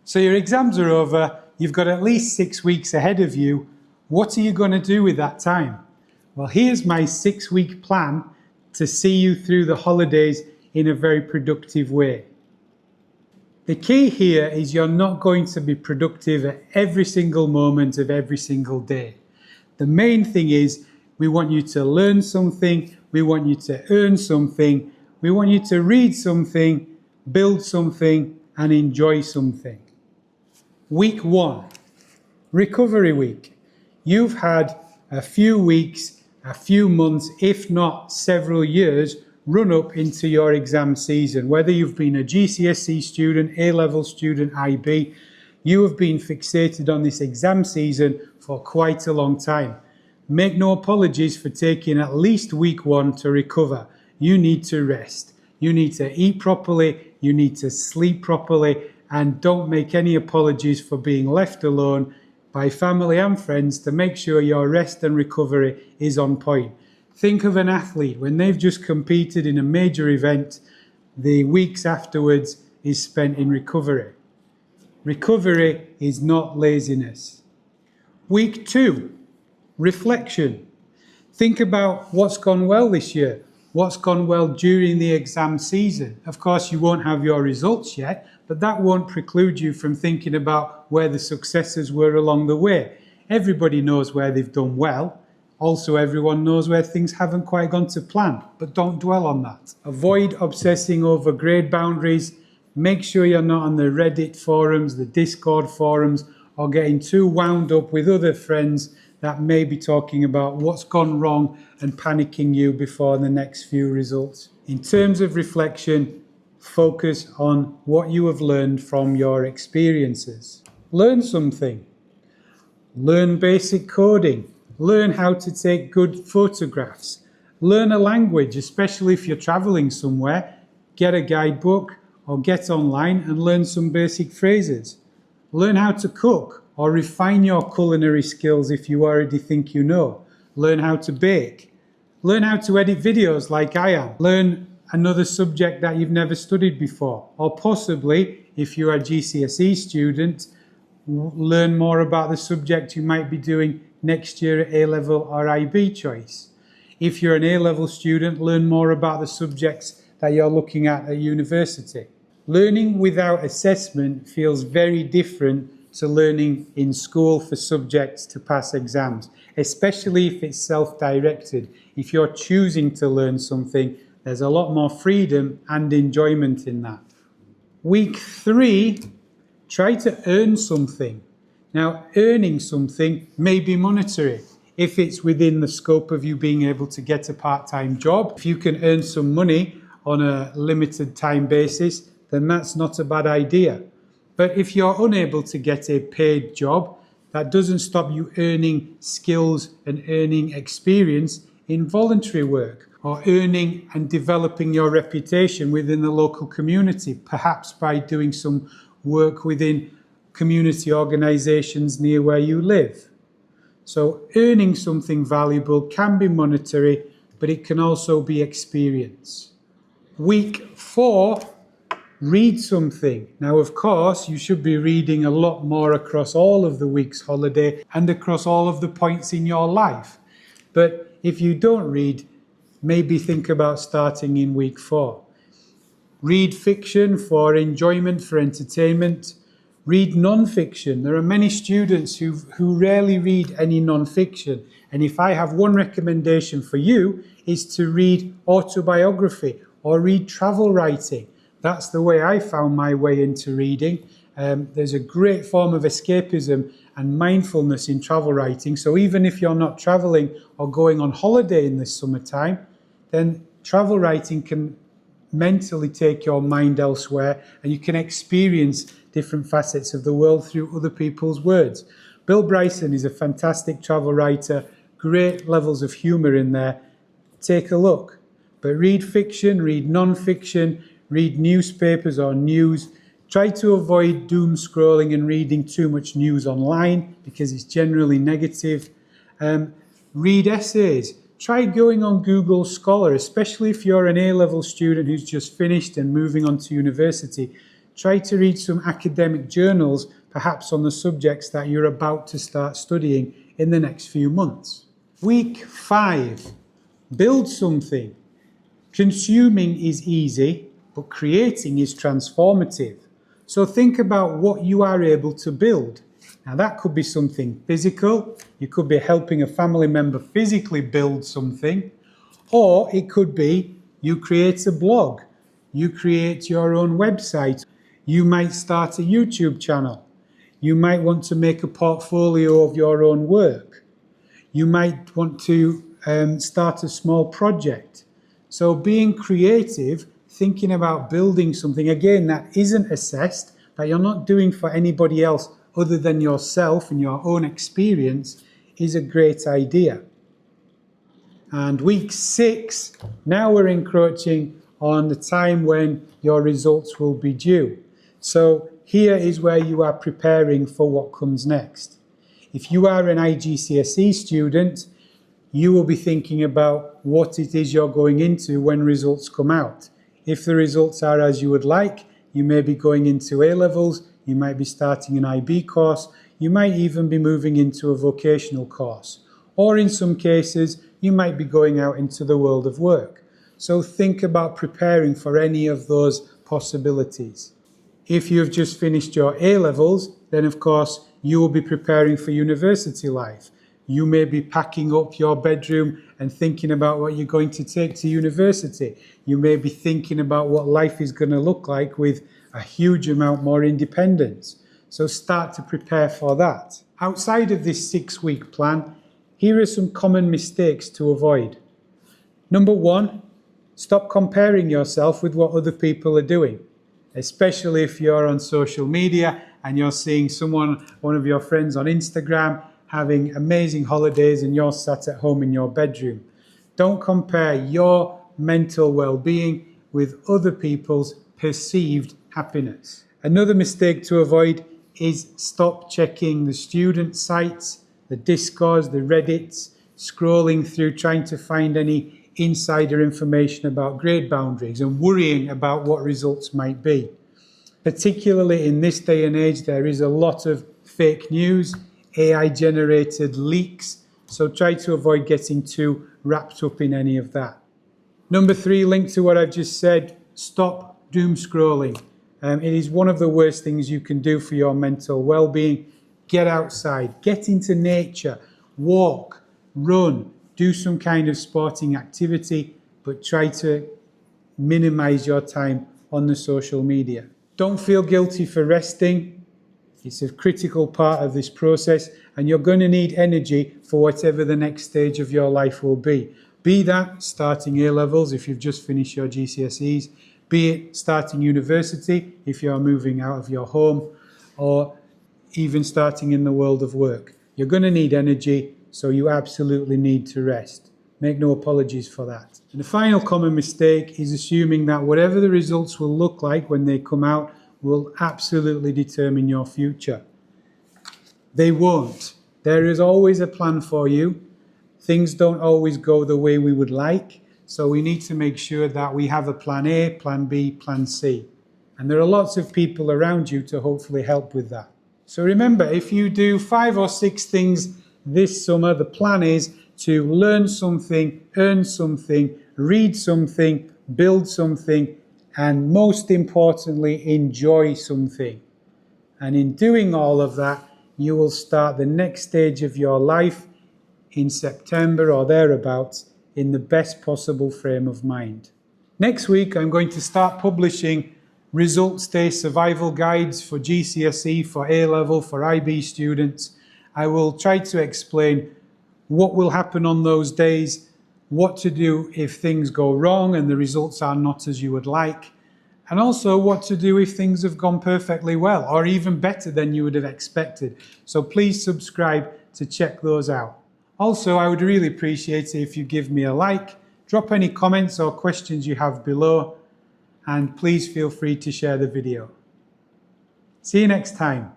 So your exams are over, you've got at least 6 weeks ahead of you. What are you going to do with that time? Well, here's my 6-week plan to see you through the holidays in a very productive way. The key here is you're not going to be productive at every single moment of every single day. The main thing is we want you to learn something, we want you to earn something, we want you to read something, build something, and enjoy something. Week 1, recovery week. You've had a few weeks, a few months, if not several years, run up into your exam season. Whether you've been a GCSE student, A-level student, IB, you have been fixated on this exam season for quite a long time. Make no apologies for taking at least week 1 to recover. You need to rest. You need to eat properly, you need to sleep properly, and don't make any apologies for being left alone by family and friends to make sure your rest and recovery is on point. Think of an athlete when they've just competed in a major event, the weeks afterwards is spent in recovery. Recovery is not laziness. Week 2, reflection. Think about what's gone well this year, what's gone well during the exam season. Of course, you won't have your results yet, but that won't preclude you from thinking about where the successes were along the way. Everybody knows where they've done well. Also, everyone knows where things haven't quite gone to plan, but don't dwell on that. Avoid obsessing over grade boundaries. Make sure you're not on the Reddit forums, the Discord forums, or getting too wound up with other friends that may be talking about what's gone wrong and panicking you before the next few results. In terms of reflection, focus on what you have learned from your experiences. Learn something. Learn basic coding. Learn how to take good photographs. Learn a language, especially if you're traveling somewhere. Get a guidebook or get online and learn some basic phrases. Learn how to cook or refine your culinary skills if you already think you know. Learn how to bake. Learn how to edit videos like I am. Learn another subject that you've never studied before. Or possibly, if you're a GCSE student, learn more about the subject you might be doing next year at A-level or IB choice. If you're an A-level student, learn more about the subjects that you're looking at university. Learning without assessment feels very different to learning in school for subjects to pass exams, especially if it's self-directed. If you're choosing to learn something, there's a lot more freedom and enjoyment in that. Week 3, try to earn something. Now, earning something may be monetary. If it's within the scope of you being able to get a part-time job, if you can earn some money on a limited time basis, then that's not a bad idea. But if you're unable to get a paid job, that doesn't stop you earning skills and earning experience in voluntary work, or earning and developing your reputation within the local community, perhaps by doing some work within community organisations near where you live. So earning something valuable can be monetary, but it can also be experience. Week 4, read something. Now, of course, you should be reading a lot more across all of the week's holiday and across all of the points in your life. But if you don't read, maybe think about starting in week 4. Read fiction for enjoyment, for entertainment. Read non-fiction. There are many students who rarely read any non-fiction. And if I have one recommendation for you, is to read autobiography or read travel writing. That's the way I found my way into reading. There's a great form of escapism and mindfulness in travel writing. So even if you're not traveling or going on holiday in the summertime, then travel writing can mentally take your mind elsewhere and you can experience different facets of the world through other people's words. Bill Bryson is a fantastic travel writer, great levels of humour in there. Take a look. But read fiction, read non-fiction, read newspapers or news. Try to avoid doom scrolling and reading too much news online because it's generally negative. Read essays. Try going on Google Scholar, especially if you're an A-level student who's just finished and moving on to university. Try to read some academic journals, perhaps on the subjects that you're about to start studying in the next few months. Week 5, build something. Consuming is easy, but creating is transformative. So think about what you are able to build. Now that could be something physical, you could be helping a family member physically build something, or it could be you create a blog, you create your own website, you might start a YouTube channel, you might want to make a portfolio of your own work, you might want to start a small project. So being creative, thinking about building something, again, that isn't assessed, that you're not doing for anybody else other than yourself and your own experience, is a great idea. And week 6, now we're encroaching on the time when your results will be due. So here is where you are preparing for what comes next. If you are an IGCSE student, you will be thinking about what it is you're going into when results come out. If the results are as you would like, you may be going into A-levels, you might be starting an IB course, you might even be moving into a vocational course. Or in some cases, you might be going out into the world of work. So think about preparing for any of those possibilities. If you've just finished your A-levels, then of course you will be preparing for university life. You may be packing up your bedroom and thinking about what you're going to take to university. You may be thinking about what life is going to look like with a huge amount more independence. So start to prepare for that. Outside of this 6-week plan, here are some common mistakes to avoid. Number 1, stop comparing yourself with what other people are doing, especially if you're on social media and you're seeing one of your friends on Instagram having amazing holidays and you're sat at home in your bedroom. Don't compare your mental well-being with other people's perceived happiness. Another mistake to avoid is stop checking the student sites, the Discords, the Reddits, scrolling through trying to find any insider information about grade boundaries and worrying about what results might be. Particularly in this day and age, there is a lot of fake news, AI-generated leaks, so try to avoid getting too wrapped up in any of that. Number 3, linked to what I've just said, stop doom scrolling. It is one of the worst things you can do for your mental well-being. Get outside, get into nature, walk, run, do some kind of sporting activity, but try to minimize your time on the social media. Don't feel guilty for resting. It's a critical part of this process, and you're going to need energy for whatever the next stage of your life will be. Be that starting A-levels if you've just finished your GCSEs, be it starting university if you're moving out of your home, or even starting in the world of work. You're going to need energy, so you absolutely need to rest. Make no apologies for that. And the final common mistake is assuming that whatever the results will look like when they come out will absolutely determine your future. They won't. There is always a plan for you. Things don't always go the way we would like, so we need to make sure that we have a plan A, plan B, plan C. And there are lots of people around you to hopefully help with that. So remember, if you do 5 or 6 things this summer, the plan is to learn something, earn something, read something, build something, and most importantly, enjoy something. And in doing all of that, you will start the next stage of your life in September or thereabouts in the best possible frame of mind. Next week, I'm going to start publishing results day survival guides for GCSE, for A-level, for IB students. I will try to explain what will happen on those days, what to do if things go wrong and the results are not as you would like, and also what to do if things have gone perfectly well or even better than you would have expected. So please subscribe to check those out. Also, I would really appreciate it if you give me a like, drop any comments or questions you have below, and please feel free to share the video. See you next time.